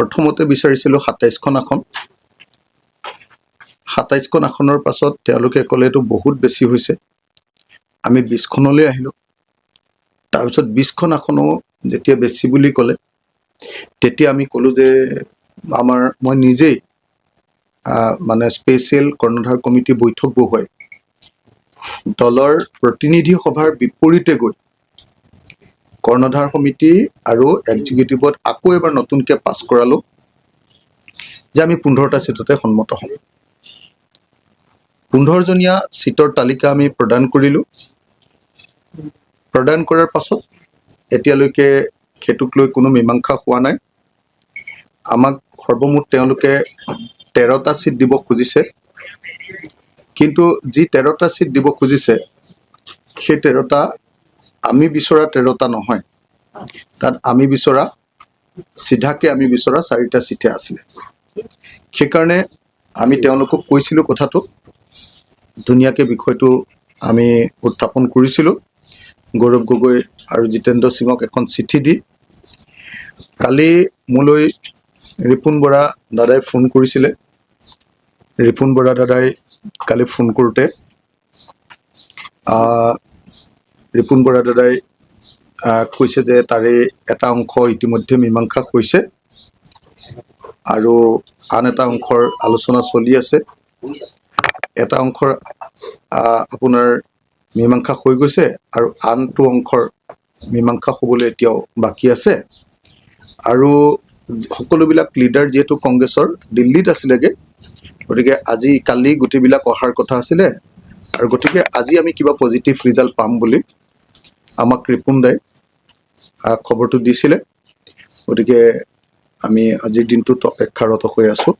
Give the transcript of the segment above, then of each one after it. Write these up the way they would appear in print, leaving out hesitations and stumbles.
প্ৰথমতে বিচাৰিছিলোঁ ২৭খন আসন। ২৭খন আসনৰ পাছত তেওঁলোকে ক'লে এইটো বহুত বেছি হৈছে, আমি 20খনলৈ আহিলোঁ। তাৰপিছত 20খন আসনো যেতিয়া বেছি বুলি ক'লে, তেতিয়া আমি ক'লোঁ যে মই নিজেই মানে স্পেচিয়েল কৰ্ণধাৰ কমিটি বৈঠক বহুৱাই দলৰ প্ৰতিনিধি সভাৰ বিপৰীতে গৈ কৰ্ণধাৰ সমিতি আৰু এক্সিকিউটিভত আকৌ এবাৰ নতুনকৈ পাছ কৰালোঁ যে আমি 15টা ছিটতে সন্মত হ'ম। 15জনীয়া ছিটৰ তালিকা আমি প্ৰদান কৰিলোঁ। প্ৰদান কৰাৰ পাছত এতিয়ালৈকে সেইটোক লৈ কোনো মীমাংসা হোৱা নাই। আমাক সৰ্বমুঠ তেওঁলোকে 13টা ছিট দিব খুজিছে, কিন্তু যি 13টা ছিট দিব খুজিছে সেই 13টা আমি বিচৰা 13টা নহয়, তাত আমি বিচৰা চিধাকে আমি বিচৰা 4টা ছিটহে আছিলে। সেইকাৰণে আমি তেওঁলোকক কৈছিলোঁ কথাটো, ধুনীয়াকৈ বিষয়টো আমি উত্থাপন কৰিছিলোঁ গৌৰৱ গগৈ আৰু জিতেন্দ্ৰ সিঙক এখন চিঠি দি। কালি মোলৈ ৰিপুণ বৰা দাদাই ফোন কৰিছিলে। ৰিপুণ বৰা দাদাই কালি ফোন কৰোঁতে ৰিপুণ বৰা দাদাই কৈছে যে তাৰে এটা অংশ ইতিমধ্যে মীমাংসা হৈছে আৰু আন এটা অংশৰ আলোচনা চলি আছে। এটা অংশৰ আপোনাৰ মীমাংসা হৈ গৈছে আৰু আনটো অংশৰ মীমাংসা হ'বলৈ এতিয়াও বাকী আছে। আৰু সকলোবিলাক লিডাৰ যিহেতু কংগ্ৰেছৰ দিল্লীত আছিলেগৈ, গতিকে কালি গোটেইবিলাক অহাৰ কথা আছিলে, আৰু গতিকে আজি আমি কিবা পজিটিভ ৰিজাল্ট পাম বুলি আমাক ৰিপুণ দাই খবৰটো দিছিলে। গতিকে আমি আজিৰ দিনটোত অপেক্ষাৰত হৈ আছোঁ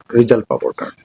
ৰিজাল্ট পাবৰ কাৰণে।